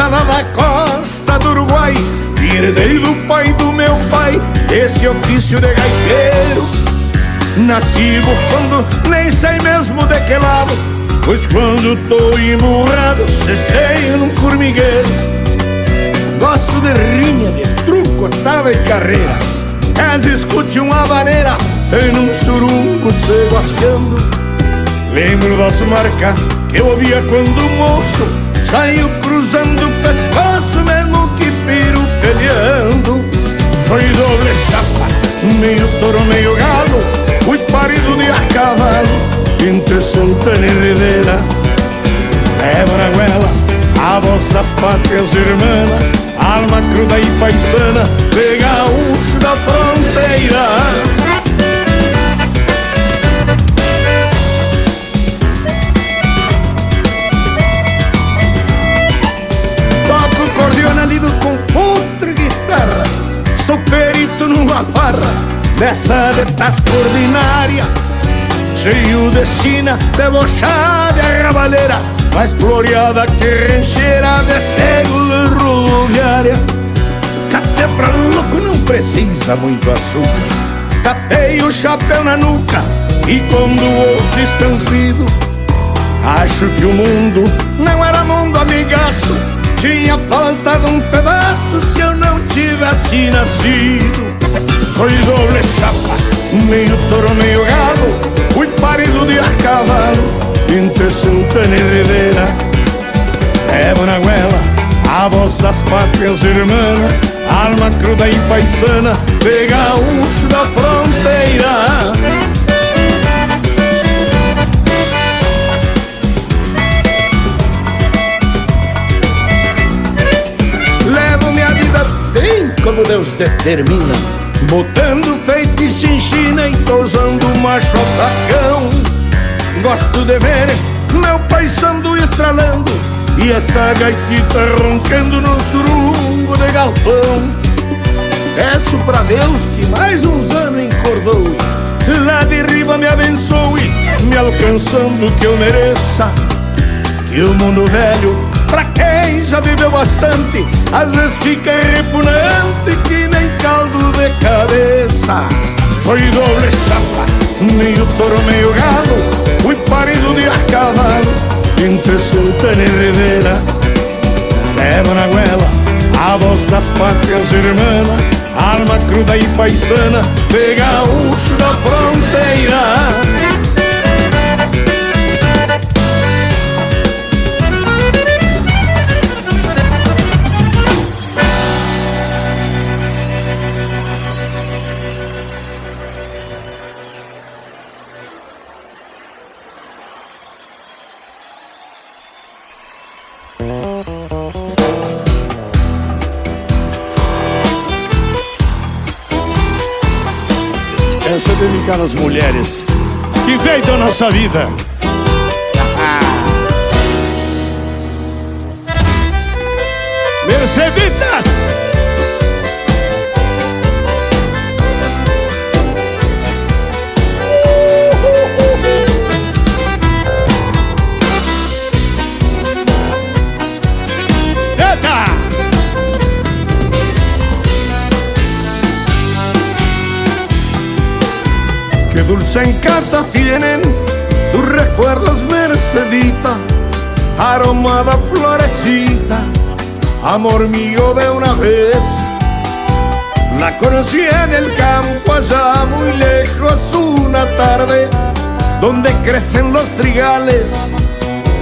Tá lá na costa do Uruguai, herdei do pai do meu pai esse ofício de gaiteiro. Nasci bufando, nem sei mesmo de que lado, pois quando tô emburrado cesteio num formigueiro. Gosto de rinha, de truco, tava e carreira, mas escute uma vaneira em um surungo se guascando. Lembro das marcas que eu ouvia quando moço saiu cruzando o pescoço, mesmo que piro peleando. Foi doble chapa, meio touro, meio galo, fui parido de a cavalo entre Santana e Ribeira. É Braguela, a voz das pátrias irmãs, alma cruda e paisana de gaúcho da fronteira. Toco cordiona, lido com outra guitarra, sou perito numa farra dessa de tasca ordinária, cheio de china, debochada e rabalheira, mais floreada que rancheira de seguro rodoviária. Café pra louco não precisa muito açúcar, tapei o chapéu na nuca e quando ouço estampido, acho que o mundo não era mundo amigaço, tinha faltado um pedaço se eu não tivesse nascido. Foi doble chapa, meio touro, meio galo, fui parido de a cavalo entre Santana e Ribeira. É Braguela, a voz das pátrias irmãs, alma cruda e paisana de gaúcho da fronteira. Levo minha vida bem como Deus determina, botando feitiço em China e tosando macho atacão. Gosto de ver meu paisando estralando e esta gaitita roncando no surungo de galpão. Peço pra Deus que mais uns anos encordoe, lá de riba me abençoe, me alcançando o que eu mereça. Que o mundo velho, pra quem já viveu bastante, às vezes fica repugnante que nem caldo de cabeça. Foi doble chapa, meio touro, meio galo, fui parido de a cavalo entre Santana e Ribeira. É Braguela, a voz das pátrias irmãs, alma cruda e paisana de gaúcho da fronteira. Essa é dedicada às mulheres que veio da nossa vida. Merceditas! Eita! Qué dulce encanto tienen tus recuerdos, Mercedita, aromada florecita, amor mío de una vez. La conocí en el campo allá muy lejos una tarde, donde crecen los trigales,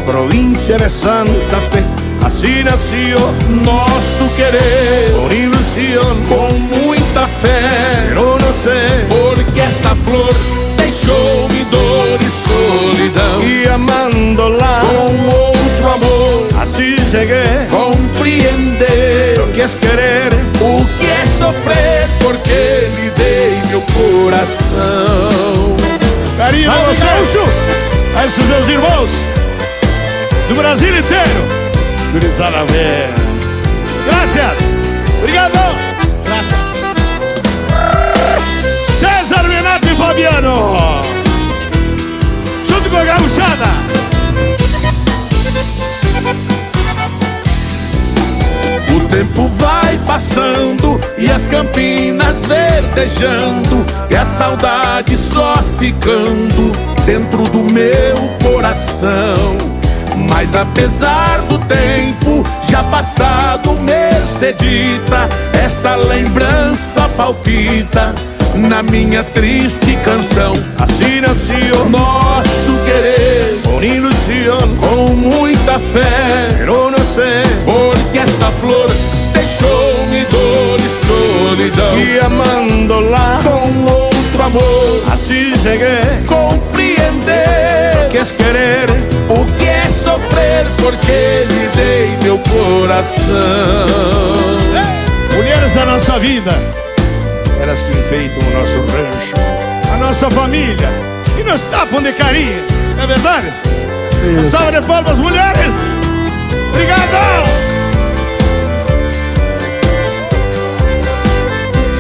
provincia de Santa Fe. Así nació nosso querer, con ilusión, con muita fé. Pero no sé por qué esta flor deixou-me dor e solidão, e amándola com outro amor, assim cheguei a compreender o que é querer, o que é sofrer, porque lhe dei meu coração. Carinho a vocês, a esses meus irmãos do Brasil inteiro. Gurizada velha. Graças. Obrigado. Graças. César, Renato e Fabiano, junto com a gaúchada. passando e as campinas verdejando, e a saudade só ficando dentro do meu coração. Mas apesar do tempo já passado, Mercedita, esta lembrança palpita na minha triste canção. Assim nasceu Nosso querer con ilusión, com muita fé, pero no sé, porque esta flor deixou-me dor e solidão. y amándola Com outro amor así llegué. compreender Que es querer, o que é sofrer, porque lhe dei meu coração. Mulheres da nossa vida, elas que enfeitam o nosso rancho. a nossa família, e nos tapam de carinho, não é verdade? Uma salva de palmas, mulheres! Obrigado!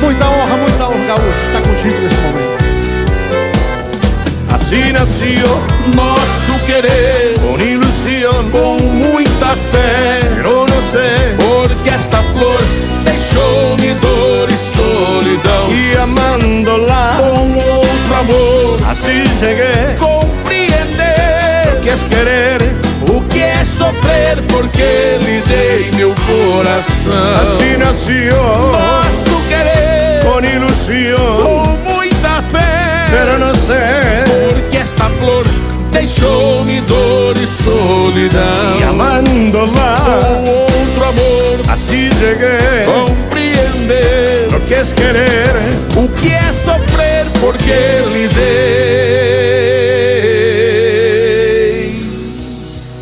Muita honra, gaúcho, tá contigo nesse momento. Así nació Nosso querer con ilusión, com muita fé, pero no sé, porque esta flor deixou-me dor e solidão. y amándola Com outro amor así llegué. compreender Que es querer, o que é sofrer, porque lhe dei meu coração. así nació Nosso querer con ilusión, com muita fé, pero no sé, porque esta flor deixou-me dor e solidão. y amándola Com outro amor así llegué. compreender Lo que es querer, o que é sofrer, porque lhe dei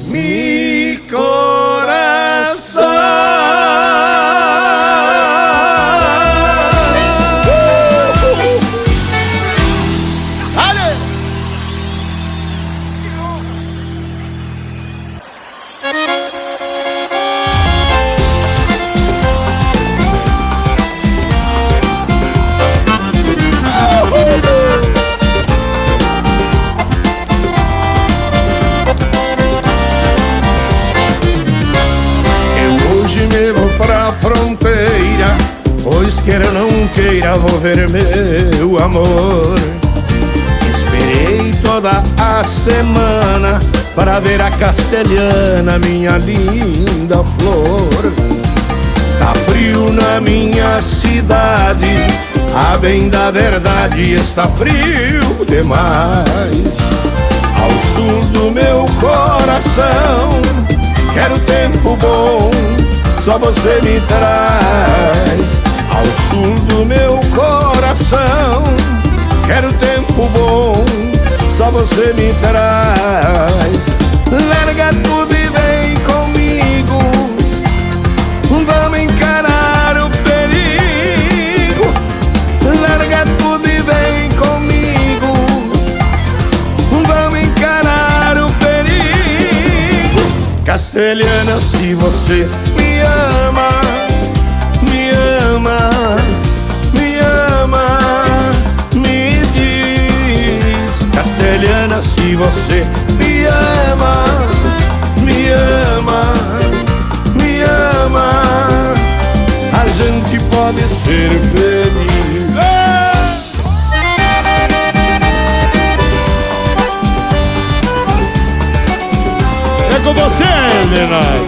mi corazón. Eu hoje me vou pra fronteira, pois queira ou não queira vou ver meu amor. Esperei toda a semana para ver a castelhana, minha linda flor. Tá frio na minha cidade, a bem da verdade está frio demais. Ao sul do meu coração, quero tempo bom, só você me traz. Ao sul do meu coração, quero tempo bom, só você me traz. Larga tudo e vem comigo, vamos encarar o perigo. Larga tudo e vem comigo, vamos encarar o perigo. Castelhana, se você me ama, me ama, me ama, me diz. Castelhana, se você me ama, me ama, me ama, a gente pode ser feliz. É com você, Leonardo.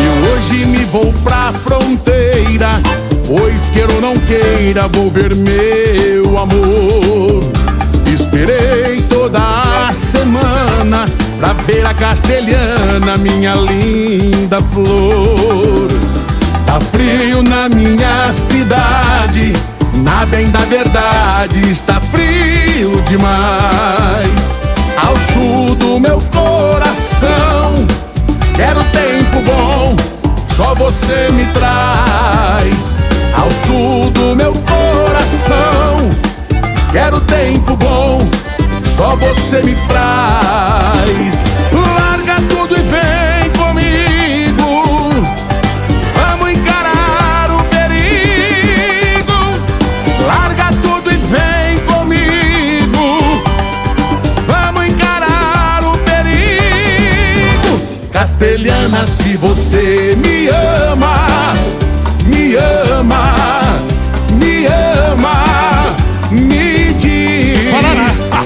Eu hoje me vou pra fronteira, pois queira ou não queira vou ver meu amor. Esperei toda a semana pra ver a castelhana, minha linda flor. Tá frio na minha cidade, na bem da verdade está frio demais. Ao sul do meu coração, quero tempo bom, só você me traz. Ao sul do meu coração, quero tempo bom, só você me traz. Larga tudo e vem comigo, vamos encarar o perigo. Larga tudo e vem comigo, vamos Castelhana, se você me ama, me ama, me ama, me diz.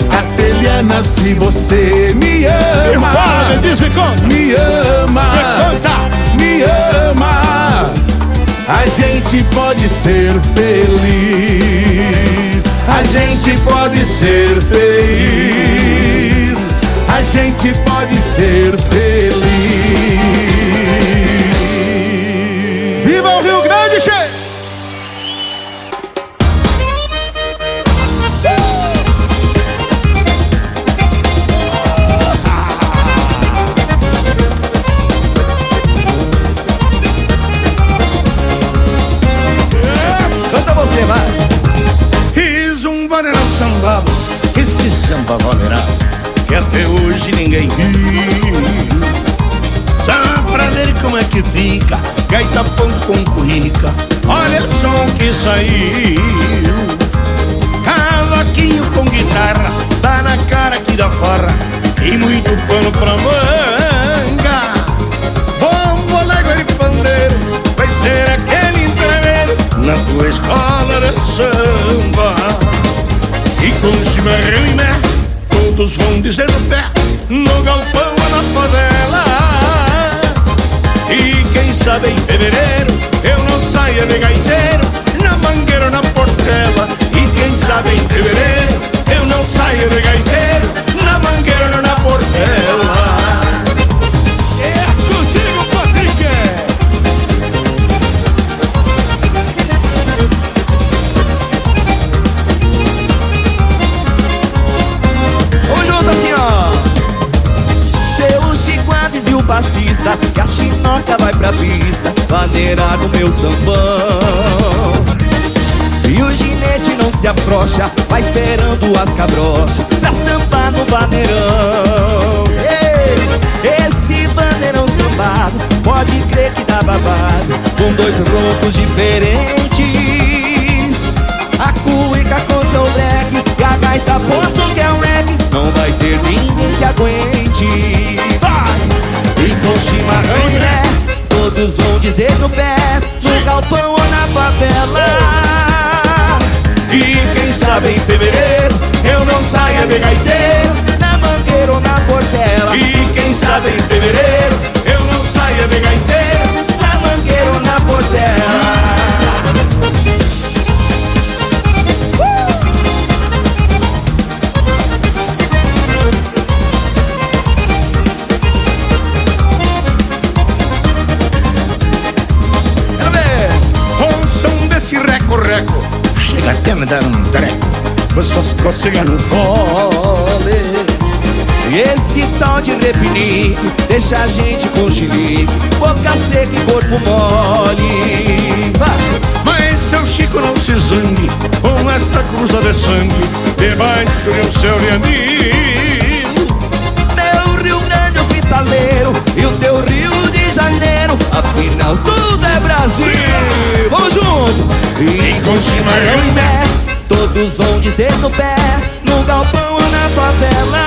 Castelhana, se você me ama, Fala, me diz, me conta. me ama, Me conta. me ama. A gente pode ser feliz, a gente pode ser feliz, a gente pode ser feliz. Viva o Rio Grande, che! Canta você, vai. Fiz um vaneirão sambado, este samba vaneirão que até hoje ninguém viu. Só pra ver como é que fica, gaita ponto com currica, olha só o que saiu. Cavaquinho com guitarra, tá na cara que dá farra, e muito pano pra manga. Bombo, légua e pandeiro, vai ser aquele entreveiro na tua escola de samba. E com chimarrão e mé, todos vão dizer no pé, no galpão ou na favela. E quem sabe em fevereiro eu não saia de gaiteiro, na mangueira ou na portela. E quem sabe em fevereiro eu não saia de gaiteiro, na mangueira ou na portela. É contigo, Patrick. Vamos junto assim, ó. Seu Chiquaves e o bassista, que a chinoca vai pra pista, bandeira do meu sambão. E o ginete não se afrouxa, vai esperando as cabrochas pra sambar no bandeirão. Ei, esse bandeirão sambado, pode crer que dá babado, com dois roncos diferentes, a cuica com seu break e a gaita ponto que é um reggae. Não vai ter ninguém que aguente. Vai! E com chimarrão e ré, todos vão dizer no pé, no galpão ou na favela. E quem sabe em fevereiro eu não saia de gaiteiro, Na mangueira ou na portela. e quem sabe em fevereiro eu não saia de gaiteiro, Na mangueira ou na portela. Quero ver. com o som desse reco-reco, chega até me dar um treco, com essas cocegas no fole. E esse tal de repinique deixa a gente com chilique, boca seca e corpo mole. Vai. Mas seu Chico não se zangue com esta cruza de sangue debaixo de um céu de anil. Meu Rio Grande hospitaleiro e o teu Rio de Janeiro, afinal tudo é Brasil. Vamos junto! E com chimarrão e mé, todos vão dizer no pé, no galpão ou na favela.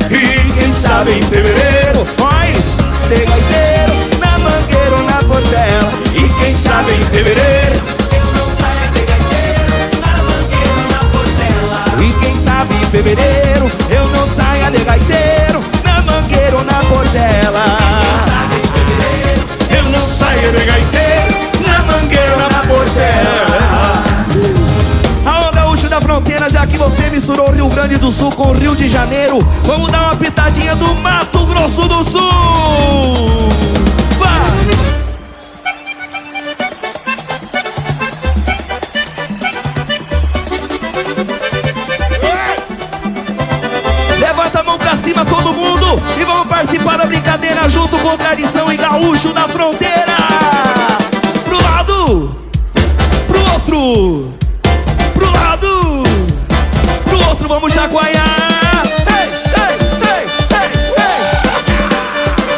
E quem sabe em fevereiro Pois, de gaiteiro, na mangueira ou na portela. e quem sabe em fevereiro Eu não saia de gaiteiro, na mangueira ou na portela. E quem sabe em fevereiro eu não saia de gaiteiro, na mangueira ou na portela. eu não saia de gaiteiro, na mangueira ou na portela. Alô, gaúcho da fronteira, já que você misturou o Rio Grande do Sul com o Rio de Janeiro, vamos dar uma pitadinha do Mato Grosso do Sul. Vai! Levanta a mão pra cima todo mundo e vamos participar da brincadeira junto com tradição e gaúcho da fronteira. Pro lado, pro outro, pro lado, pro outro, vamos chacoalhar. Ei, ei, ei, ei,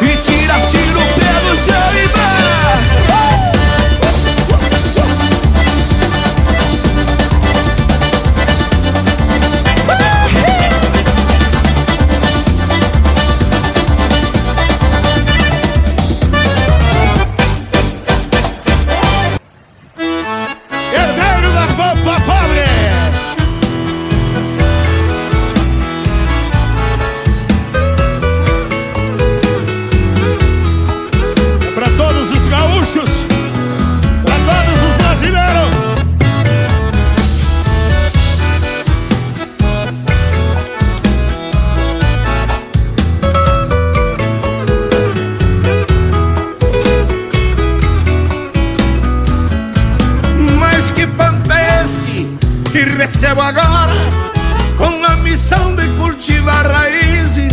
ei. E tira tiro pelo céu e vai. recebo agora com a missão de cultivar raízes.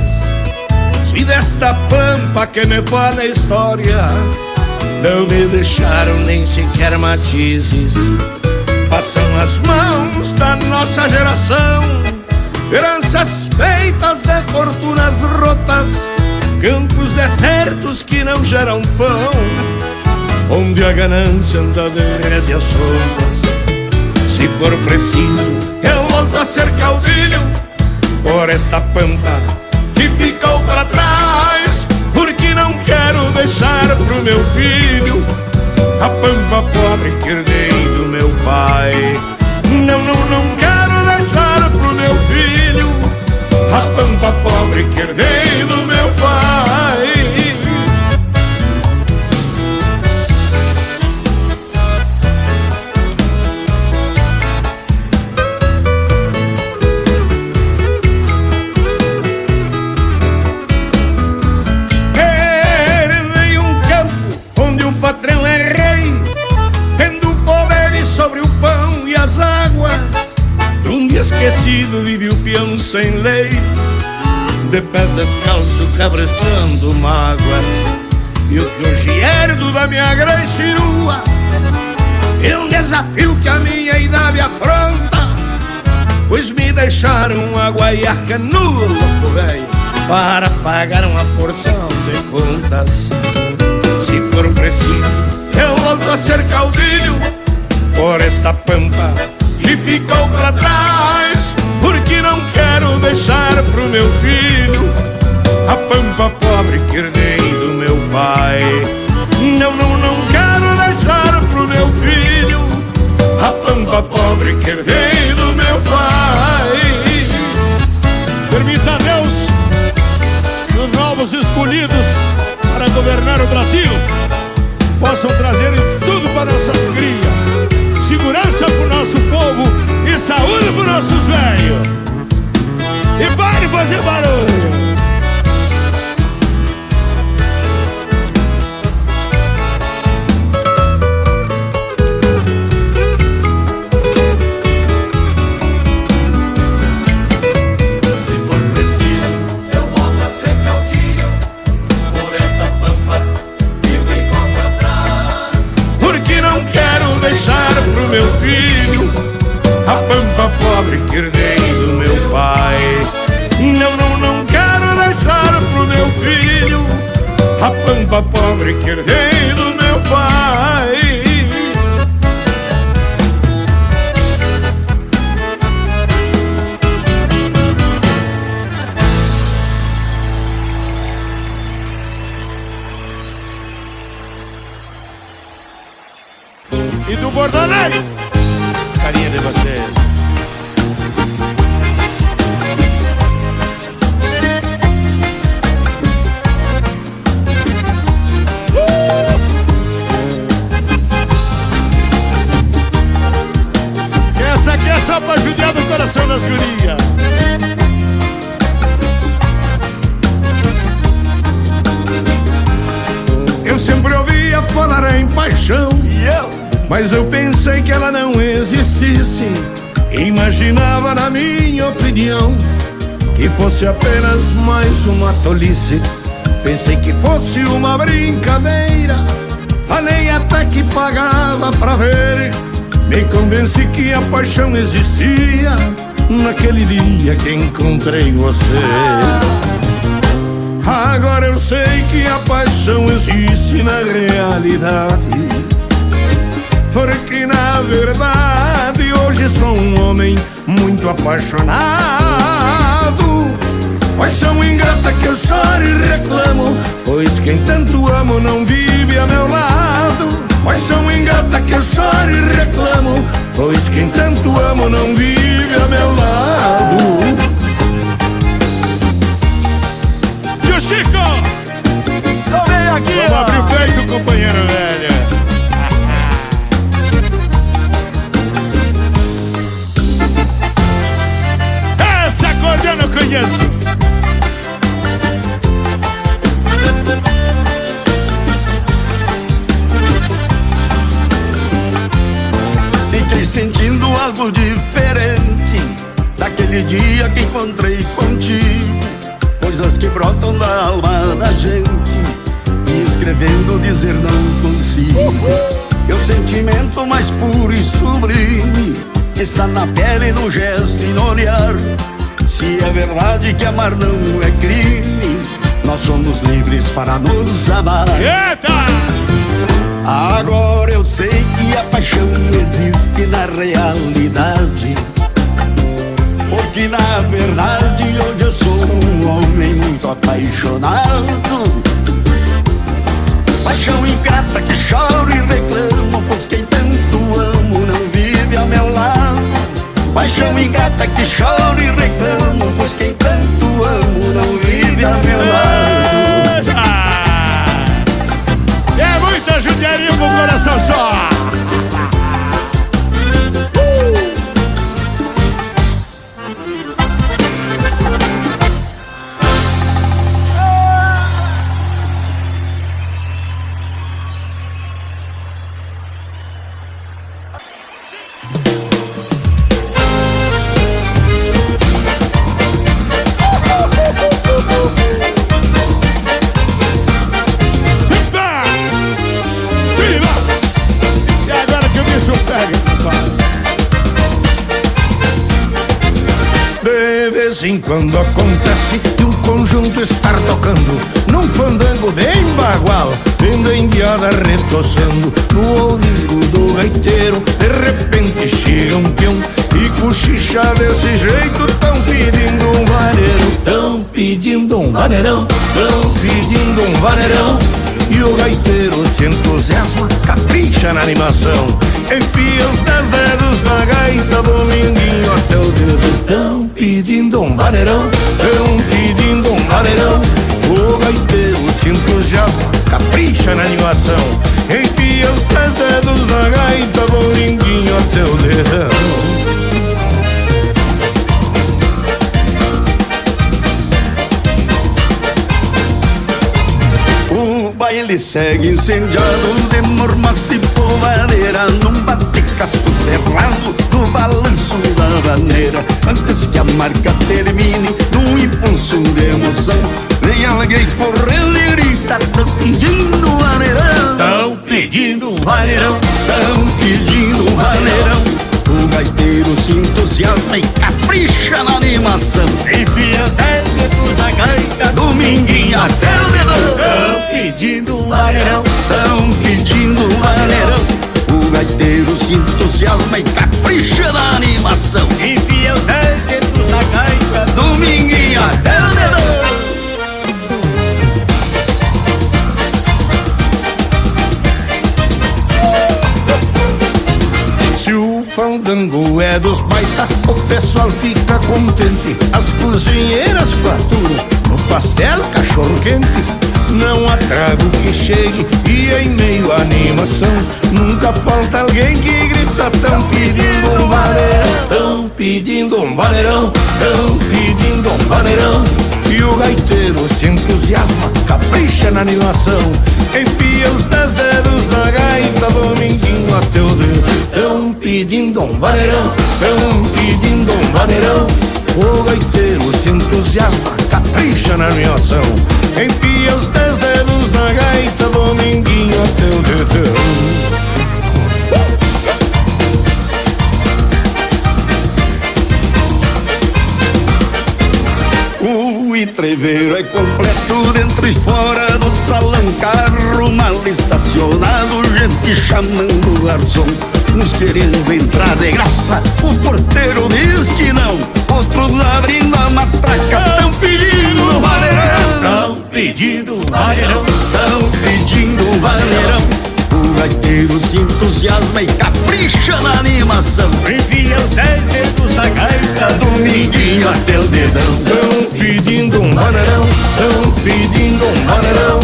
Se desta pampa que me fala a história não me deixaram nem sequer matizes. Passam as mãos da nossa geração heranças feitas de fortunas rotas, campos desertos que não geram pão, onde a ganância anda de rédeas soltas. Se for preciso, eu volto a ser caudilho por esta pampa que ficou pra trás, porque não quero deixar pro meu filho a pampa pobre que herdei do meu pai. Não quero deixar pro meu filho a pampa pobre que herdei do meu pai. Herdei um campo onde um patrão é rei, tendo poderes sobre o pão e as águas. Num dia esquecido vive o peão sem leis, de pés descalço cabreçando mágoas. E o que hoje herdo da minha grande chirua é um desafio que a minha idade afronta, pois me deixaram a guaiaca nua, louco velho, para pagar uma porção de contas. Se for preciso, eu volto a ser caudilho por esta pampa que ficou pra trás, porque não quero deixar pro meu filho a pampa pobre que herdei do meu pai. Não quero deixar pro meu filho a pampa pobre que herdei do meu pai. Permita a Deus que os novos escolhidos para governar o Brasil possam trazer tudo para nossas crias, segurança pro nosso povo e saúde pros nossos velhos. E pare de fazer barulho. Deixar pro meu filho a pampa pobre que herdei do meu pai. Não quero deixar pro meu filho a pampa pobre que herdei do meu pai. E do Bordanei, carinha de você. Essa aqui é só pra judiar do coração das gurias. Eu sempre ouvia falar em paixão, mas eu pensei que ela não existisse. Imaginava, na minha opinião, que fosse apenas mais uma tolice. Pensei que fosse uma brincadeira, falei até que pagava pra ver. Me convenci que a paixão existia naquele dia que encontrei você. Agora eu sei que a paixão existe na realidade, porque na verdade hoje sou um homem muito apaixonado. Paixão ingrata que eu choro e reclamo, pois quem tanto amo não vive a meu lado. Paixão ingrata que eu choro e reclamo, pois quem tanto amo não vive a meu lado. Tio Chico! Vem aqui, vamos abrir o peito, companheiro velho. Essa acordeão eu conheço. Fiquei sentindo algo diferente Naquele dia que encontrei contigo, coisas que brotam da alma da gente, e escrevendo dizer não consigo. E o sentimento mais puro e sublime está na pele, no gesto e no olhar. Se é verdade que amar não é crime, nós somos livres para nos amar. Eita! Agora eu sei que a paixão existe na realidade, porque na verdade hoje eu sou um homem muito apaixonado. Paixão ingrata que choro e reclamo, pois quem tanto amo não vive ao meu lado. Paixão ingrata que choro e reclamo, pois quem tanto amo não vive ao meu lado. É muita judiaria com o coração só. Quando acontece de um conjunto estar tocando num fandango bem bagual, vendo a indiada retoçando no ouvido do gaiteiro, de repente chega um peão e cochicha desse jeito, tão pedindo um vaneiro, tão pedindo um vaneirão, tão pedindo um vaneirão. E o gaiteiro se entusiasma, capricha na animação, enfia os 10 dedos na gaita, do mindinho até o dedo. Tão pedindo um vaneirão, tão pedindo um vaneirão. O gaiteiro se entusiasma, capricha na animação, enfia os 10 dedos na gaita, do mindinho até o dedão. Ele segue incendiado de mormaço e polvadeira, num bate-casco cerrado no balanço da vaneira. Antes que a marca termine, num impulso de emoção, vem alguém correndo e grita: tão pedindo um vaneirão, tão pedindo um vaneirão, tão pedindo um vaneirão. O gaiteiro se entusiasma e capricha na animação, enfia os 10 dedos na gaita, do mindinho até o dedão. Tão pedindo um vaneirão, tão pedindo um vaneirão. O gaiteiro se entusiasma e capricha na animação, enfia os 10 dedos na gaita, do mindinho até o dedão. Fandango é dos baita, o pessoal fica contente, as cozinheiras faturam no pastel cachorro quente. Não há trago que chegue e em meio à animação nunca falta alguém que grita: tão pedindo um vaneirão, tão pedindo um vaneirão, tão pedindo um vaneirão. E o gaiteiro se entusiasma, capricha na animação, enfia os 10 dedos na gaita, do mindinho até o dedo. Tão pedindo um vaneirão, tão pedindo um vaneirão. O gaiteiro se entusiasma, capricha na animação, enfia os 10 dedos na gaita, do mindinho até o dedão. O entreveiro é completo dentro e fora do salão, carro mal estacionado, gente chamando o garçom, uns querendo entrar de graça, o porteiro diz que não, outros abrindo a matraca, tão pedindo um vaneirão, tão pedindo um vaneirão, tão pedindo um vaneirão. O gaiteiro se entusiasma e capricha na animação, enfia os 10 dedos na gaita, do mindinho até o dedão. Tão pedindo um vaneirão, tão pedindo um vaneirão.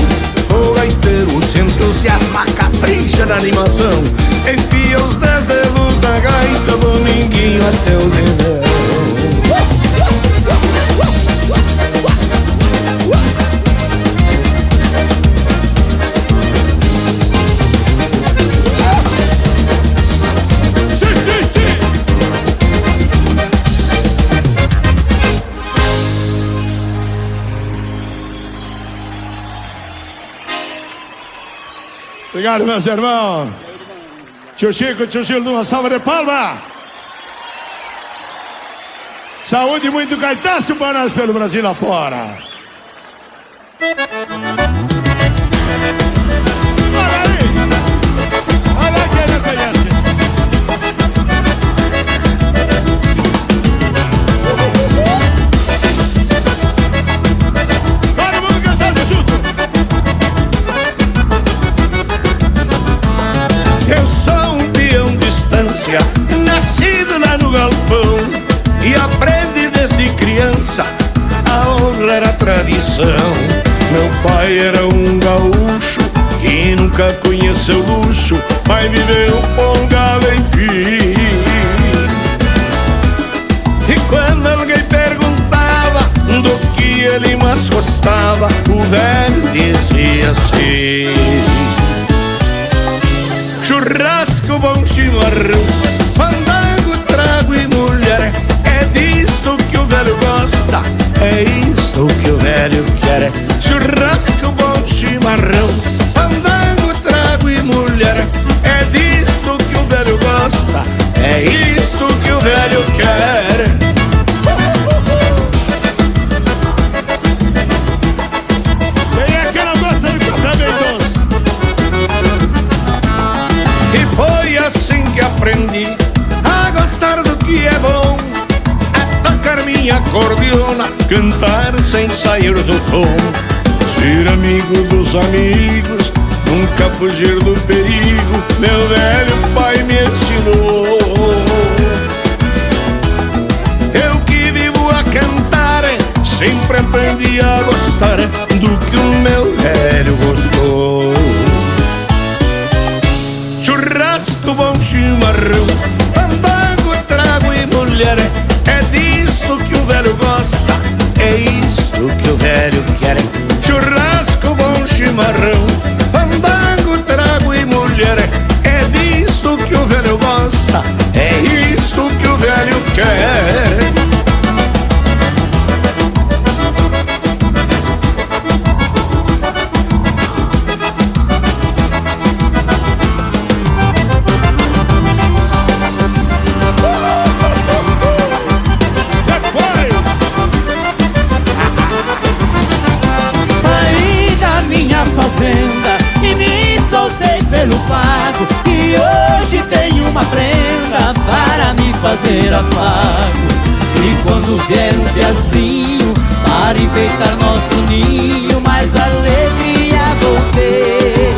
O gaiteiro se entusiasma, capricha na animação, enfia os 10 dedos na gaita, do mindinho até o dedão. Obrigado, meus irmãos. Tio Chico, tio Gil, uma salva de palma. Saúde e muito caetaço para nós pelo Brasil lá fora. Olha aí. Olha quem não conhece. Todo mundo cantando junto. Eu sou um peão de estância, nascido lá no galpão, e aprendi desde criança, a honra era a tradição. Meu pai era um gaúcho que nunca conheceu luxo, mas viveu folgado enfim. E quando alguém perguntava do que ele mais gostava, o velho dizia assim: churrasco, bom chimarrão, fandango, trago e mulher. É disto que o velho gosta, é isto que o velho quer. Churrasco, bom chimarrão, fandango, trago e mulher. É disto que o velho gosta, é isto que o velho quer. Quem é que não gosta de café bem doce? E foi assim que aprendi a gostar do que é bom, a tocar minha acordeona, cantar sem sair do tom. Ser amigo dos amigos, nunca fugir do perigo, meu velho pai me ensinou. Eu que vivo a cantar, sempre aprendi a gostar do que o meu velho gostou. Churrasco, bom chimarrão, fandango, trago e mulher. É disto que o velho gosta, é isto que o velho quer. Churrasco, bom chimarrão, fandango, trago e mulher. É disto que o velho gosta, é isto que o velho quer. E me soltei pelo pago, e hoje tenho uma prenda para me fazer afago. E quando vier um piazinho para enfeitar nosso ninho, mais alegria vou ter.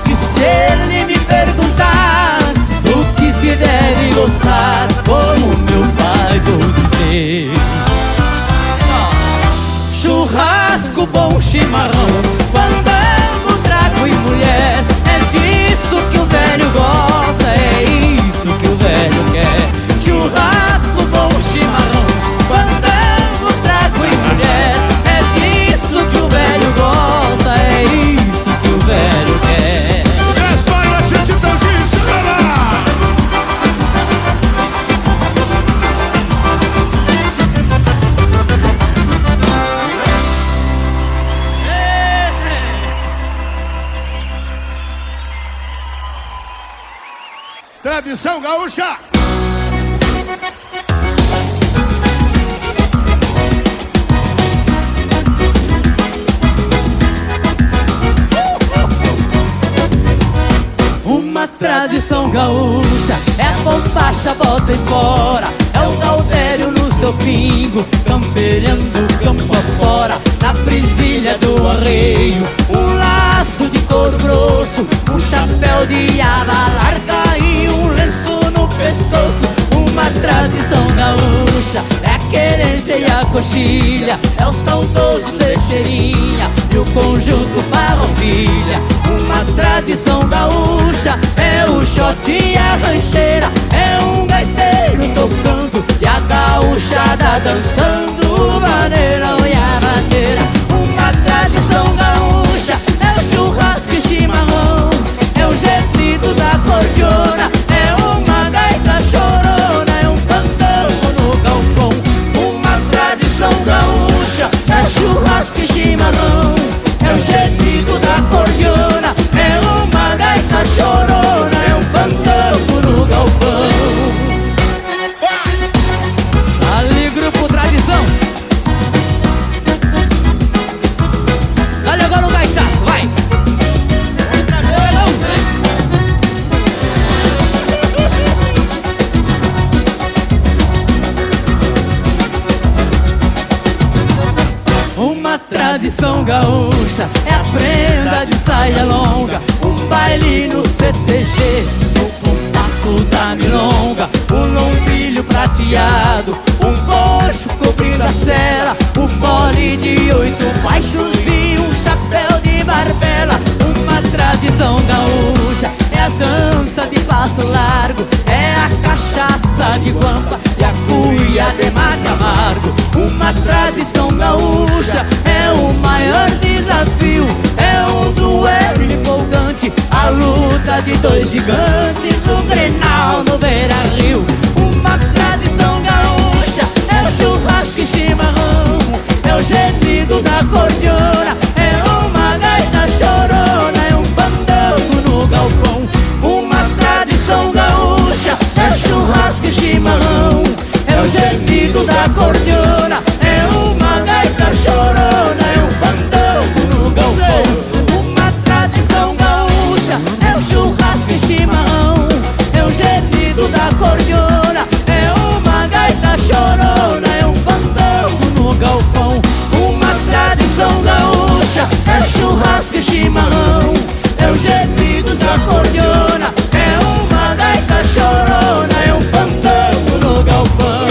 E se ele me perguntar do que se deve gostar, como meu pai vou dizer: churrasco, bom chimarrão, fandango, trago e mulher. É disso que o velho gosta, é isso que o velho quer. Churrasco, bom chimarrão, fandango, trago e mulher. É disso que o velho gosta, é isso que o velho quer. Espalha, Chitãozinho, chama! Tradição gaúcha! Uma tradição gaúcha é a bombacha, bota espora. É o Gaudério no seu pingo, camperiando campo afora. Na presilha do arreio, um laço de couro grosso, um chapéu de aba larga e um lenço no pescoço. Uma tradição gaúcha é a querência e a coxilha, é o saudoso Teixeirinha e o conjunto Farroupilha. Uma tradição gaúcha é o shot e a rancheira, é um gaiteiro tocando e a gaúchada dançando, vaneirão e a bandeira. Uma tradição gaúcha é o churrasco e chimarrão, é o gemido da cordiona, é uma gaita chorona, é um fandango no galpão. Uma tradição gaúcha é o churrasco e chimarrão, é o gemido da cordiona, tradição gaúcha é a prenda de saia longa, um baile no CTG, no compasso da milonga, um lombilho prateado, um bocho cobrindo a cela, um fole de 8 baixos e um chapéu de barbela. Uma tradição gaúcha é a dança de passo largo, é a cachaça de guampa e a cuia de mate amargo. Uma tradição gaúcha é o maior desafio, é um duelo empolgante, a luta de dois gigantes, o Grenal no Beira-Rio. Uma tradição gaúcha é o churrasco e chimarrão, é o gemido da cordiona, é uma gaita chorona, é um fandango no galpão. Uma tradição gaúcha é o churrasco e chimarrão, é o gemido da cordiona, é uma gaita chorona, é um fandango no galpão. Uma tradição gaúcha é o churrasco e chimarrão, é o gemido da cordiona, é uma gaita chorona, é um fandango no galpão. Uma tradição gaúcha é o churrasco e chimarrão, é o gemido da cordiona, é uma gaita chorona, é um fandango no galpão.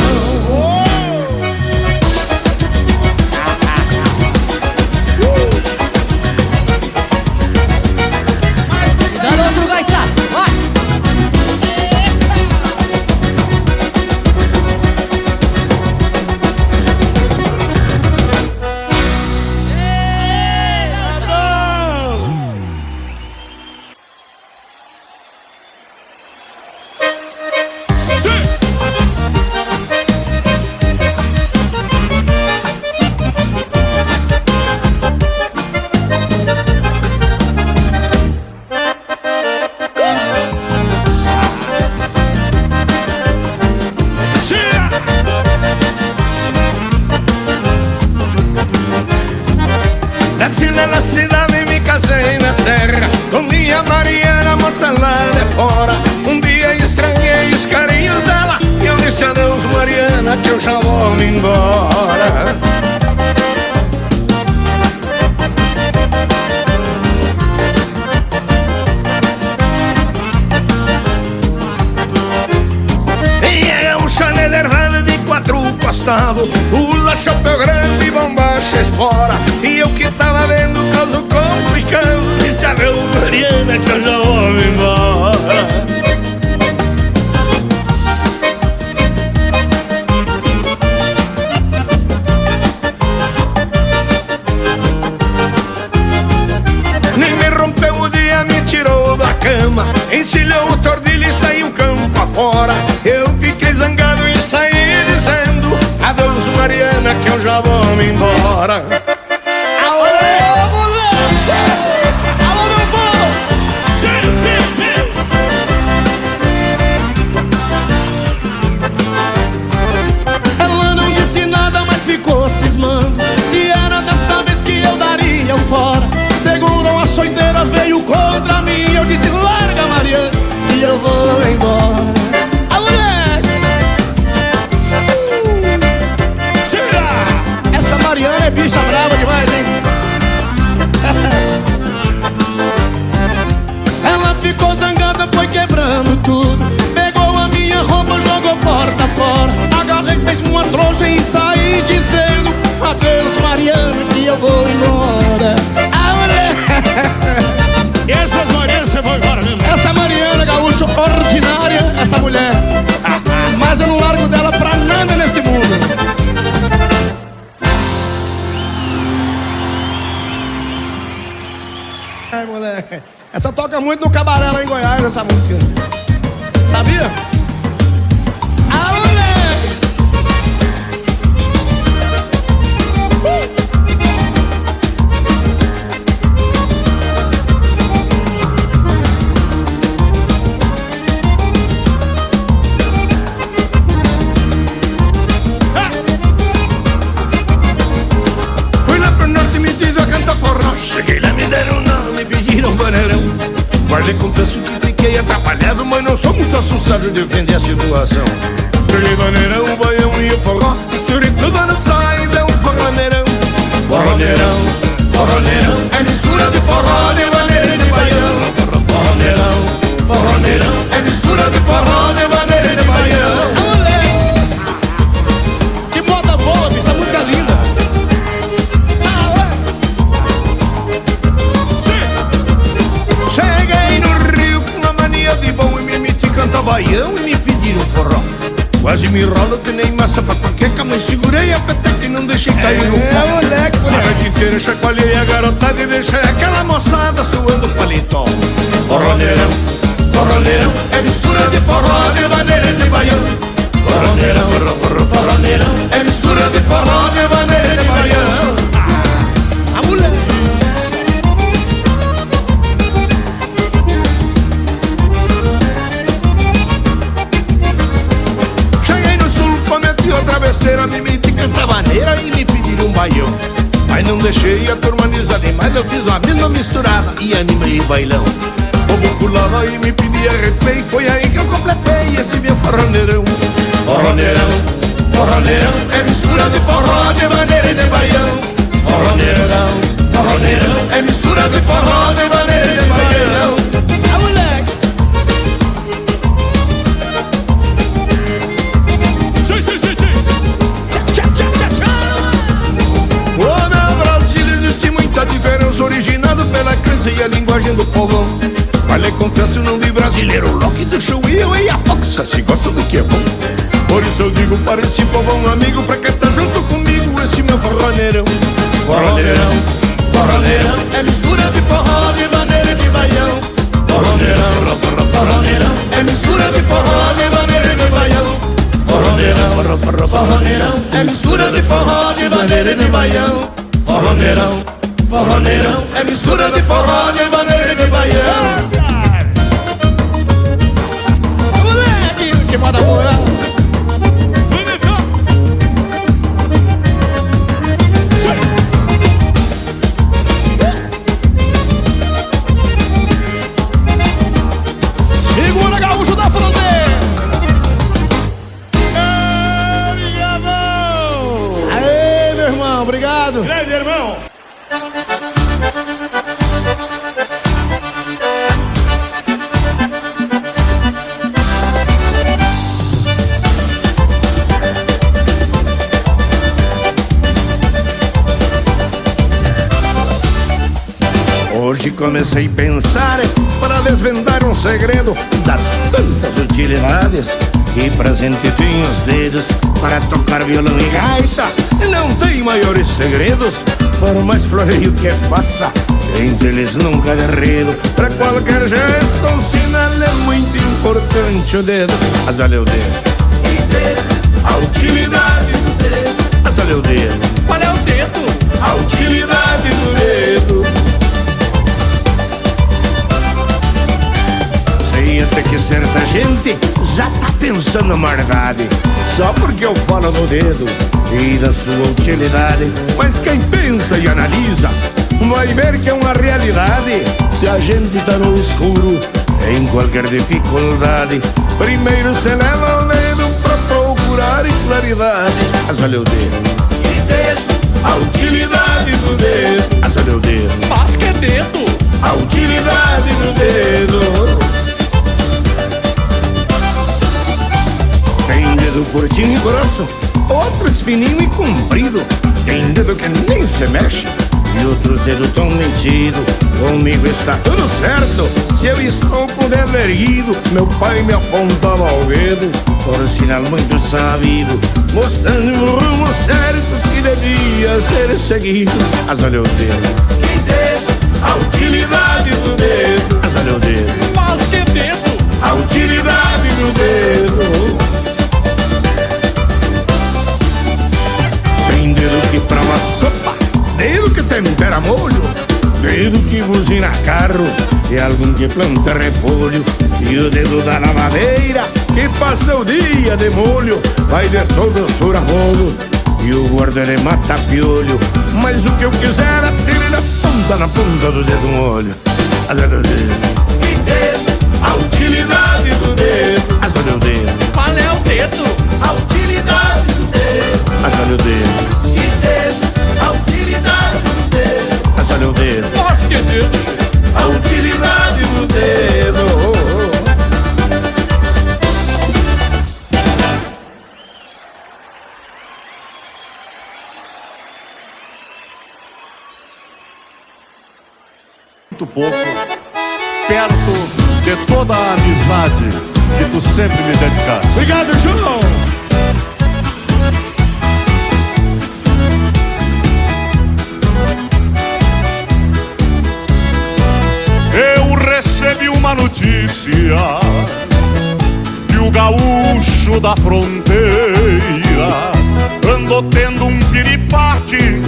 Garoto gaitaço, vai! Nasci na cidade e me casei na serra, com minha Mariana, moça lá de fora. Um dia estranhei os carinhos dela e eu disse adeus, Mariana, que eu já vou me embora. E a gaúcha nederrada de 4 costados, usa chapéu grande e bombacha espora. E eu que tava vendo o caso complicado, disse adeus, Mariana, que eu já vou me embora. Nem me rompeu o dia, me tirou da cama, encilhou o tordilho e saiu campo afora. Eu fiquei zangado e saí dizendo adeus, Mariana, que eu já vou me embora. Alô, moleque! Alô, meu povo! Sim, sim, sim! Ela não disse nada, mas ficou cismando. Se era desta vez que eu daria o fora. Segurou a açoiteira, veio contra mim. Eu disse, larga, Mariana, e eu vou embora. A moleque! Essa Mariana é bicha brava demais, hein? Ela ficou zangada, foi quebrando tudo. Pegou a minha roupa, jogou porta fora. Agarrei mesmo uma trouxa e saí dizendo adeus, Mariana, que eu vou embora. E essas Marianas você vai embora mesmo? Essa Mariana gaúcha ordinária, essa mulher. Mas eu não largo dela pra nada nesse mundo. Ai, moleque, essa toca muito no cabaré lá em Goiás, essa música. Sabia? Ah, moleque! Fui lá pro norte metido a cantar forró, cheguei lá, me deram nome, me pediram banheirão. Guardei, confesso que fiquei atrapalhado, mas não sou muito assustado de defender a situação. Peguei banheirão, o baião e o forró, misturei tudo no saio e deu um forroneirão. Forroneirão. forroneirão. É mistura de forró, de maneira e de baião. Forroneirão, forroneirão. É mistura de forró, de maneira e de baião. Que moda boa, bicho, essa música é linda. Cheguei no Rio com uma mania de bom e me meti cantar baião e me pediram forró. Quase me enrolo que nem massa pra panqueca, mas segurei a peteca e não deixei cair no pau. Moleque, A noite inteira chacoalhei a garotada e deixei aquela moçada suando paletó. forroneirão, forroneirão. É mistura de forró, de maneira e de baião. Forroneirão, forroneirão. É mistura de forró, de maneira e de baião. A mulher. Cheguei no sul, cometi outra besteira, me meti cantar maneira e me pediram um baião. Mas não deixei a turma desanimar, eu fiz uma mesma misturada e animei o bailão. O povo pulava e me pedia replay, foi aí que eu completei esse meu forroneirão. Forroneirão, forroneirão. É mistura de forró, de maneira e de baião. Forroneirão, forroneirão. É mistura de forró, de maneira e de baião. A moleque. Ô meu Brasil, existe muita diferença, originado pela crença e a linguagem do povão. Mas lhe confesso, não vi brasileiro louco do show e eu e a boxa se gosta do que é bom. Por isso eu digo para esse povão amigo, pra quem tá junto comigo, esse meu forroneirão. Forroneirão, forroneirão. É mistura de forró, de maneira e de baião. Forroneirão, forroneirão. É mistura de forró, de maneira e de baião. Forroneirão, forroneirão. É mistura de forró, de maneira e de baião. Forroneirão, forroneirão. É mistura de forró, de maneira e de baião. Moleque, que moda boa. Segura, gaúcho da fronteira. Aê, meu irmão, obrigado. Grande irmão. Hoje comecei a pensar para desvendar um segredo das tantas utilidades que presente tem os dedos para tocar violão e gaita. Não tem maiores segredos, por mais floreio que faça, entre eles nunca derredo. Para qualquer gesto, um sinal é muito importante o dedo. Mas olha o dedo, a utilidade do dedo. Mas olha o dedo, Qual é o dedo? a utilidade do dedo. Sei até que certa gente já tá pensando na maldade, só porque eu falo do dedo e da sua utilidade. Mas quem pensa e analisa vai ver que é uma realidade. Se a gente tá no escuro, em qualquer dificuldade, primeiro se leva o dedo pra procurar claridade. Mas olha o dedo, a utilidade do dedo. Mas olha o dedo, Mas que dedo? a utilidade do dedo. Tem dedo curtinho e grosso, outros fininho e comprido. Tem dedo que nem se mexe e outros dedos tão metido. Comigo está tudo certo, se eu estou com o dedo erguido. Meu pai me apontava o dedo, por sinal muito sabido, mostrando o rumo certo que devia ser seguido. Mas olha o dedo, a utilidade do dedo. Mas olha o dedo, Mas que dedo? a utilidade do dedo. Tem dedo que prova sopa, dedo que tempera molho, dedo que buzina carro e algum que planta repolho. E o dedo da lavadeira que passa o dia de molho, vai de todo furamolo e o guarda de mata piolho. Mas o que eu quiser atire na ponta do dedo um olho. Mas olha o dedo, a utilidade do dedo. Mas olha o dedo, Qual é o dedo? A utilidade do dedo. mas olha o dedo, A utilidade do dedo. mas muito pouco, perto de toda a amizade que tu sempre me dedicaste. Obrigado, João. Eu recebi uma notícia que o gaúcho da fronteira andou tendo um piripaque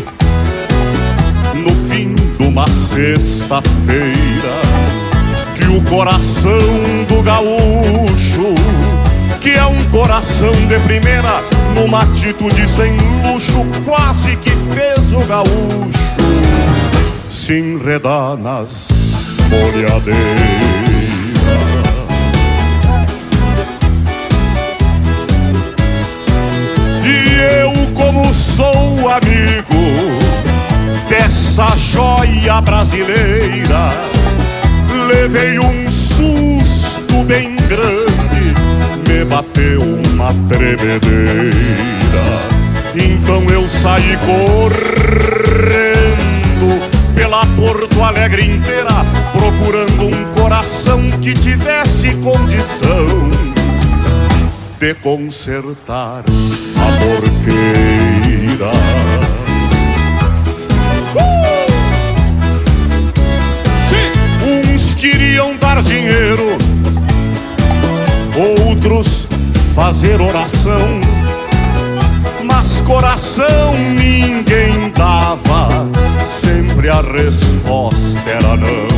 no fim de uma sexta-feira, que o coração do gaúcho, que é um coração de primeira, numa atitude sem luxo, quase que fez o gaúcho se enredar nas molhadeiras. E eu, como sou amigo dessa joia brasileira, levei um susto bem grande, me bateu uma tremedeira. Então eu saí correndo pela Porto Alegre inteira, procurando um coração que tivesse condição de consertar a porqueira. Uns queriam dar dinheiro, outros fazer oração, mas coração ninguém dava, sempre a resposta era não.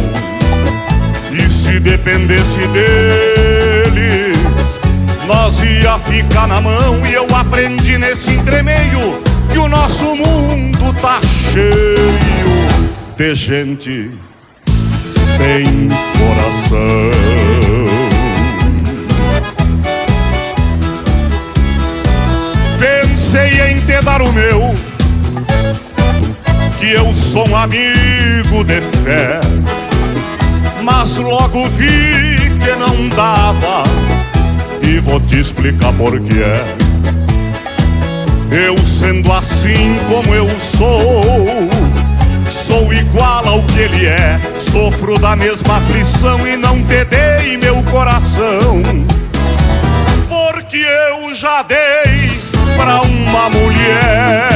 E se dependesse deles, nós ia ficar na mão. E eu aprendi nesse entremeio que o nosso mundo tá cheio de gente sem coração. Pensei em te dar o meu, que eu sou um amigo de fé, mas logo vi que não dava, e vou te explicar por que é. Eu sendo assim como eu sou igual ao que ele é, sofro da mesma aflição e não te dei meu coração, porque eu já dei pra uma mulher.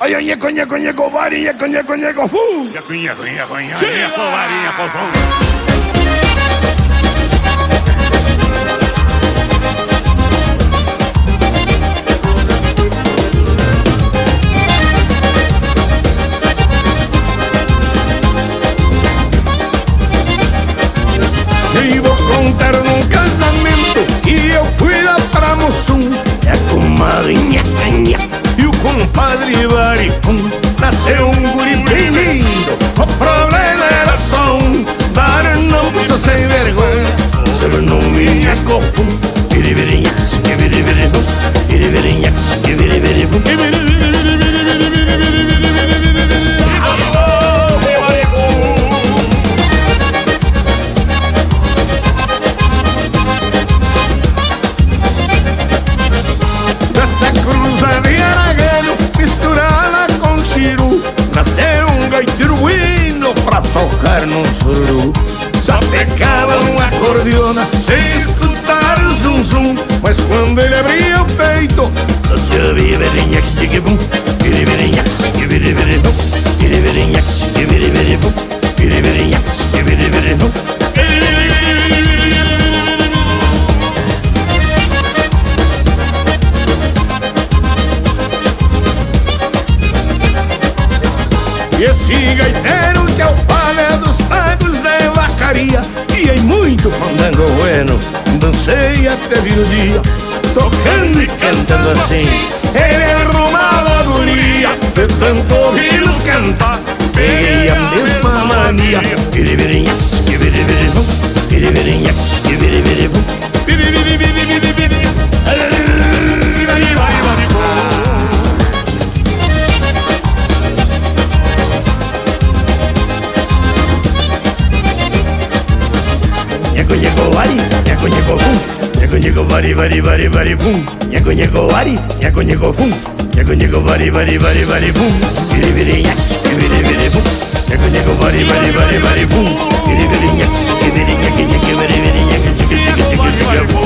Ai, ai, conheco, conheco, varinha, conheco, conheco, fu! Conheco, varinha, E vou contar num casamento que eu fui lá pra Mussum. É com marinha, canha e o compadre Baricum. Nasceu um guri bem lindo, o problema era só um. Dar não precisa sem vergonha, seu nome é Cofum. Irivirinhax, iriviririvum, irivirinhax, iriviririvum, dessa cruzadinha aragano, misturada com chiru, nasceu um gaiteiro bueno pra tocar num sururu. Sapecava uma acordeona sem escutar o zum zum, mas quando ele abria o peito só se ouvia verinhax, tigivum, irivirinhax, iriviririvum, irivirinhax, iriviririvum, irivirinhax, iriviririvum. E esse gaiteiro que é o palha dos pagos de vacaria, e em muito fandango bueno, dancei até vir o dia, tocando e cantando assim. Ele arrumava a guria, de tanto ouvi-lo cantar, peguei a mesma mania. Irivirinhax, iriviririvum, irivirinhax, iriviririvum, iriviririvum. Llegó vari vari vari vum, nhego nhego vari, nhego nhego vum, nhego nhego vari vari vari vari vum, viri viri nhac, viri viri vum, nhego nhego vari vari vari vari vum, viri viri nhac, viri nhac nhac viri viri nhac tchic tchic tchic tchic vum.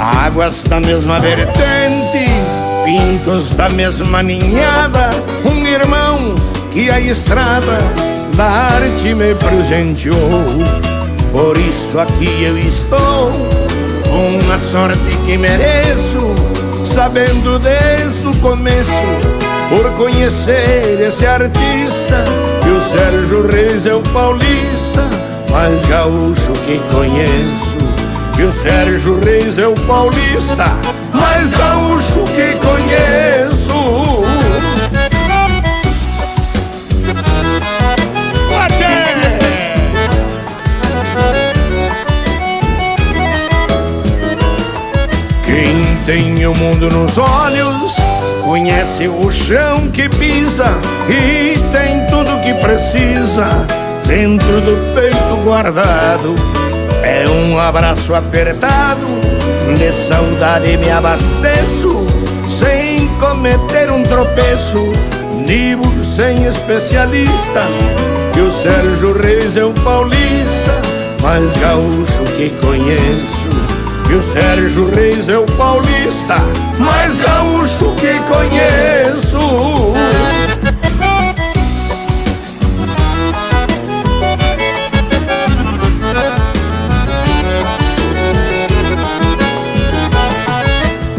Águas da mesma vertente, pintos da mesma ninhada, um irmão que a estrada da arte me presenteou. Por isso aqui eu estou, com a sorte que mereço, sabendo desde o começo, por conhecer esse artista, que o Sérgio Reis é o paulista mais gaúcho que conheço. Que o Sérgio Reis é o paulista mais gaúcho que conheço. Quem tem o mundo nos olhos conhece o chão que pisa e tem tudo que precisa dentro do peito guardado. É um abraço apertado, de saudade me abasteço, sem cometer um tropeço, nível sem especialista. Que o Sérgio Reis é o paulista mais gaúcho que conheço. Que o Sérgio Reis é o paulista mais gaúcho que conheço.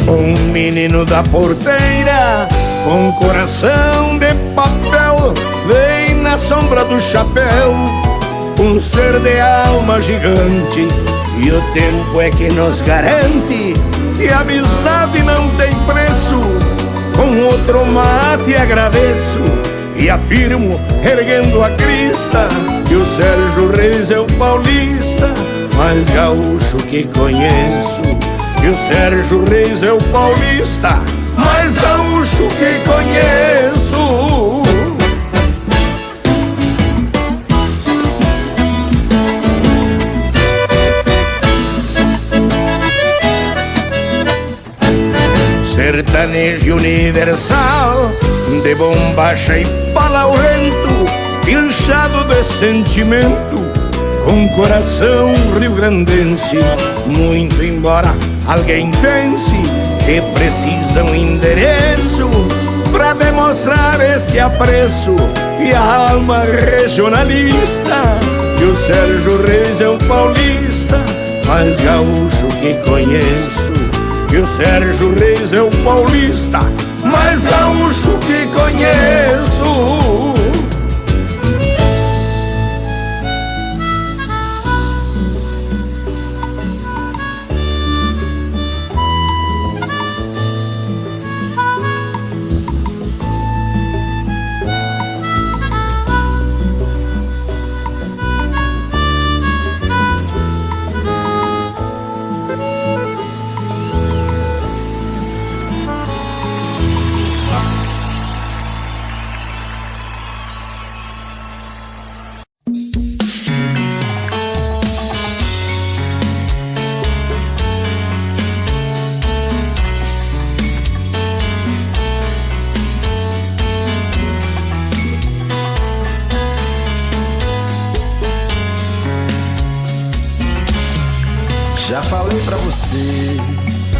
Um menino da porteira, com coração de papel, vem na sombra do chapéu, um ser de alma gigante. E o tempo é que nos garante que a amizade não tem preço. Com outro mate agradeço e afirmo, erguendo a crista, que o Sérgio Reis é o paulista mais gaúcho que conheço. Que o Sérgio Reis é o paulista mais gaúcho que conheço. Sertanejo universal, de bombacha e palaurento, pilchado de sentimento, com coração rio-grandense. Muito embora alguém pense que precisa um endereço pra demonstrar esse apreço e a alma regionalista. Que o Sérgio Reis é o paulista mais gaúcho que conheço. Que o Sérgio Reis é o paulista mais gaúcho que conheço. Já falei pra você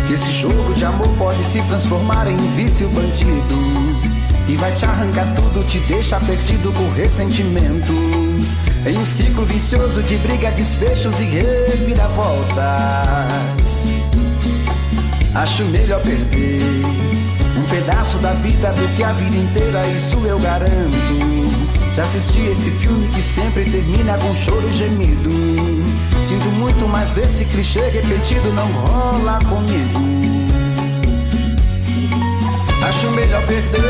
que esse jogo de amor pode se transformar em um vício bandido e vai te arrancar tudo, te deixar perdido por ressentimentos, em um ciclo vicioso de briga, desfechos e reviravoltas. Acho melhor perder um pedaço da vida do que a vida inteira, isso eu garanto. pra assistir esse filme que sempre termina com choro e gemido. Sinto muito, mas esse clichê repetido não rola comigo. Acho melhor perder.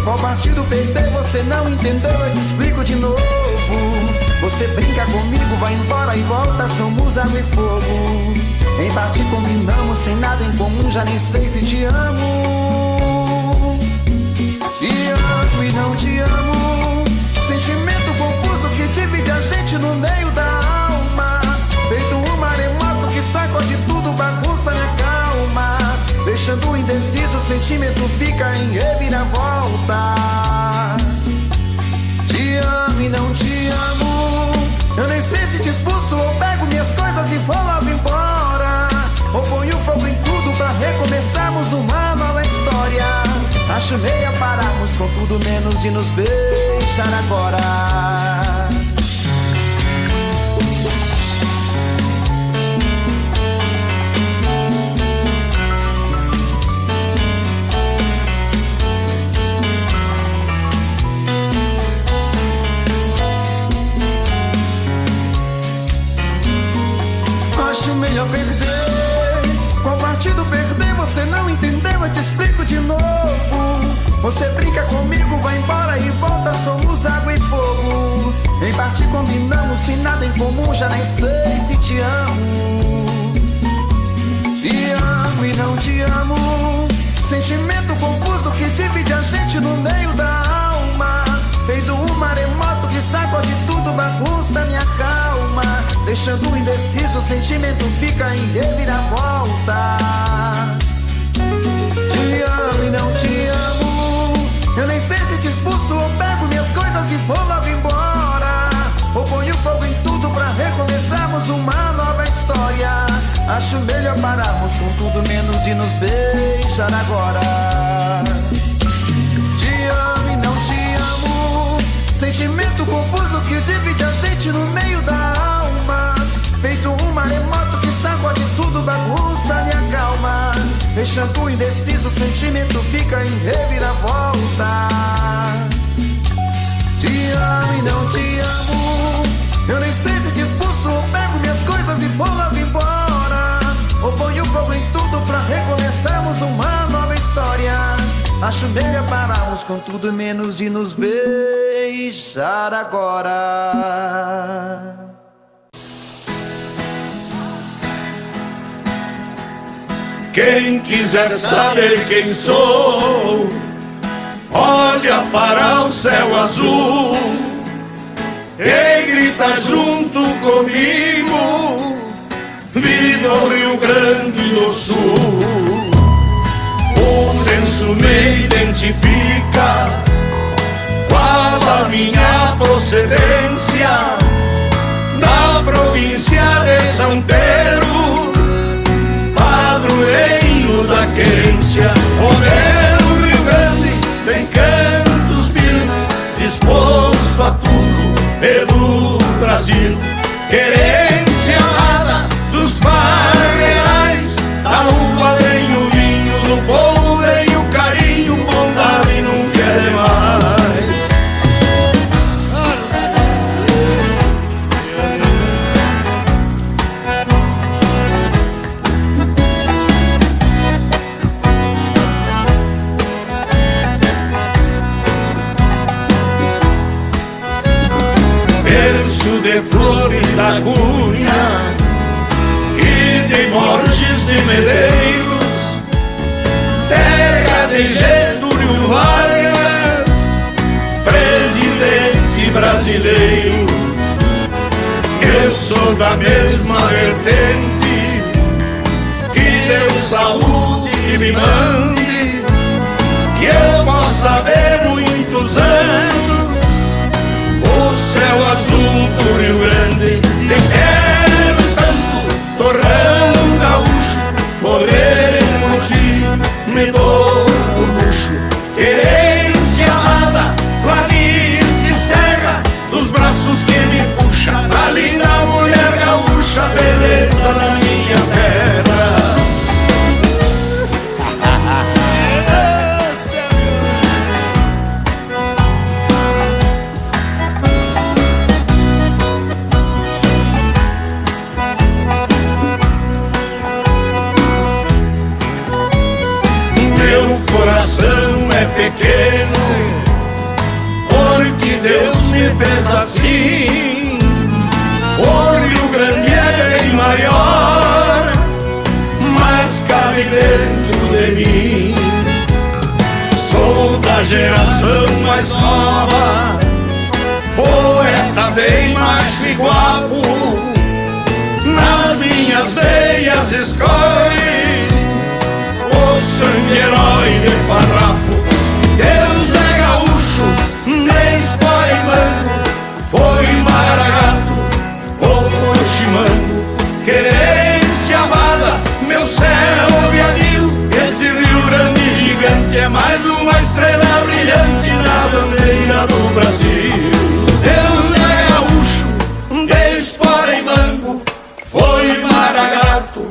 Qual partido perder? Você não entendeu, eu te explico de novo. Você brinca comigo, vai embora e volta, somos água e fogo. Em parte combinamos, sem nada em comum, já nem sei se te amo. Te amo e não te amo. Sentimento confuso que divide a gente no meio da alma. Feito um maremoto que sacode tudo, bagunça minha calma. Deixando indeciso, o sentimento fica em reviravoltas. Te amo e não te amo. Eu nem sei se te expulso ou pego minhas coisas e vou logo embora. Ou ponho fogo em tudo pra recomeçarmos uma nova história. Acho meio pararmos com tudo menos de nos beijar agora. Acho melhor perder. Qual partido perder? Você não entendeu, eu te explico de novo. Você brinca comigo, vai embora e volta, somos água e fogo. Em parte combinamos, sem nada em comum, já nem sei se te amo. Te amo e não te amo. Sentimento confuso que divide a gente no meio da alma. Feito um maremoto que sacode tudo, bagunça minha calma. Deixando indeciso, o sentimento fica em reviravoltas. Te amo e não te amo. Eu nem sei se te expulso ou pego minhas coisas e vou logo embora. Ou ponho fogo em tudo pra recomeçarmos uma nova história. Acho melhor pararmos com tudo menos e nos beijar agora. Te amo e não te amo. Sentimento confuso que divide a gente no meio da alma. Feito um maremoto que sacode tudo, bagunça minha calma. Deixando indeciso, o sentimento fica em reviravoltas. Te amo e não te amo. Eu nem sei se te expulso ou pego minhas coisas e vou logo embora. Ou ponho fogo em tudo pra recomeçarmos uma nova história. Acho melhor pararmos com tudo menos e nos beijar agora. Quem quiser saber quem sou, olha para o céu azul e grita junto comigo: viva o Rio Grande do Sul. O lenço me identifica, qual a minha procedência, da província de São Pedro, padroeiro da querência. O meu Rio Grande tem cantos mil, disposto a tudo pelo Brasil. Querência amada dos parreais, da uva vem o vinho, do povo vem o carinho, bondade nunca é mais. Berço de flores da Cunha e de Borges de Medeiros, terra de Getúlio Vargas, presidente brasileiro. Eu sou da mesma vertente, que Deus saúde e me mande, que eu possa ver muitos anos o céu azul do Rio Grande. Te quero tanto, torrão gaúcho, moreno de me dou o luxo. Querência amada, planície serra, dos braços que me puxa, a linda mulher gaúcha, beleza da minha terra. dentro de mim. Sou da geração mais nova, poeta bem macho e guapo. Nas minhas veias escorre o sangue herói de farrapo. Deus é gaúcho, nem espora em banco, foi maragato ou foi chimango. Querência amada, meu céu viadil, esse Rio Grande gigante é mais uma estrela brilhante na bandeira do Brasil. Deus é gaúcho, de espora em banco, foi maragato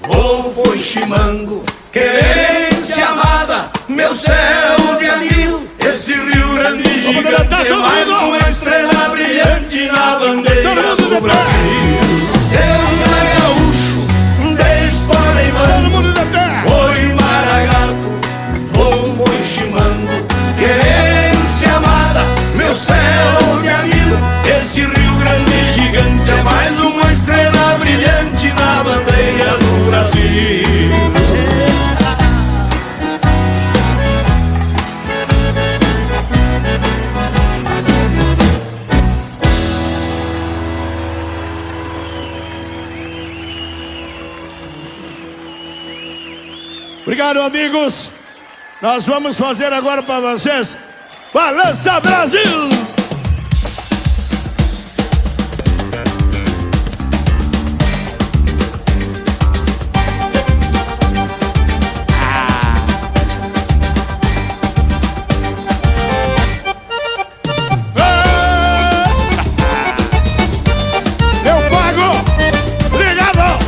ou foi chimango. Querência amada, meu céu de anil, esse Rio Grande gigante é mais uma estrela brilhante na bandeira do Brasil. Deus é gaúcho, de espora em banco, foi maragato ou foi chimango. Querência amada, meu céu de anil, esse Rio Grande gigante é mais uma estrela brilhante na bandeira do Brasil. Obrigado, amigos. Nós vamos fazer agora para vocês Balança Brasil! Eu pago! Obrigado!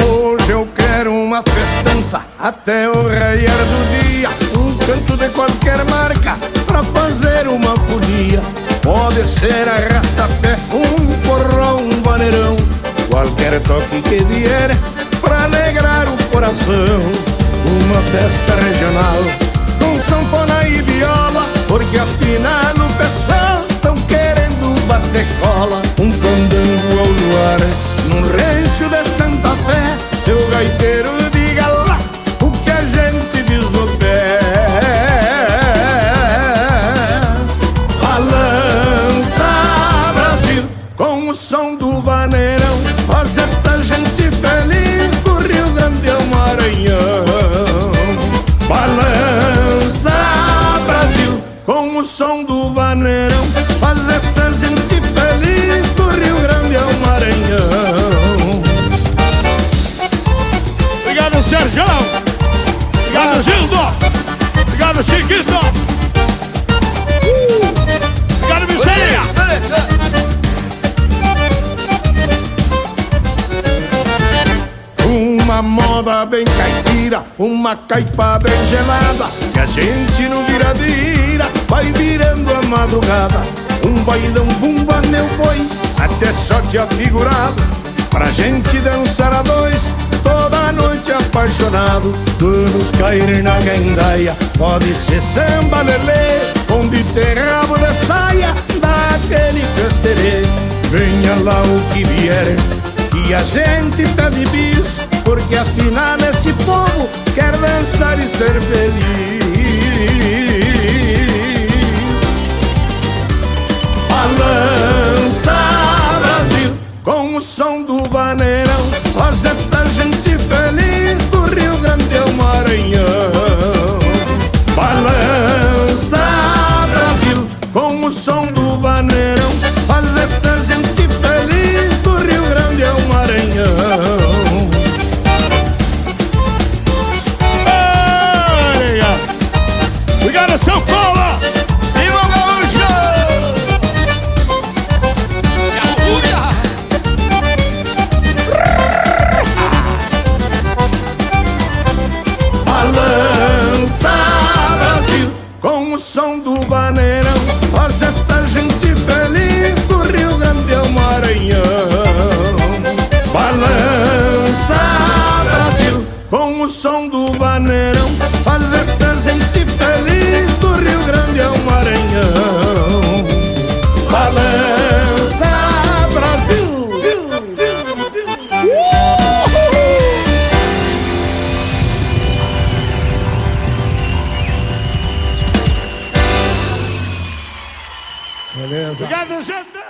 Hoje eu quero uma festança até o raiar do dia. Um canto de qualquer marca pra fazer uma folia. Pode ser arrasta-pé, um forró, um vaneirão, qualquer toque que vier pra alegrar o coração. Uma festa regional com sanfona e viola, porque afinal o pessoal tão querendo bater cola. Um fandango ao luar num rancho de Santa Fé, seu gaiteiro diga lá o que a gente diz no pé. Balança Brasil com o som do vaneirão, faz esta gente feliz do Rio Grande ao Maranhão. Balança Brasil com o som do vaneirão, faz esta gente feliz do Rio Grande ao Maranhão. Obrigado, Sérgio! Obrigado, Gildo! Obrigado, Chiquito! Obrigado, Michele! Uma moda bem caipira, uma caipa bem gelada, que a gente no vira-vira vai virando a madrugada. Um bailão bumba, meu boi, até shot afigurado, pra gente dançar a dois toda noite apaixonado. Vamos cair na gandaia, pode ser samba lelê, onde tem rabo de saia, dá aquele festerê. Venha lá o que vier, e a gente tá de bis, porque afinal esse povo quer dançar e ser feliz. Balança Brasil com o som do vaneirão, faz esta gente feliz do Rio Grande ao Maranhão. Balança Brasil com o som do vaneirão, faz esta gente feliz do Rio Grande ao Maranhão. Obrigado, São Paulo! Viva o Gaúcho! Balança Brasil com o som do vaneirão, faz esta gente feliz do Rio Grande ao Maranhão. Balança Brasil com o som do vaneirão, faz esta gente feliz do Rio Grande ao Maranhão. Balança Brasil. beleza. Obrigado, gente.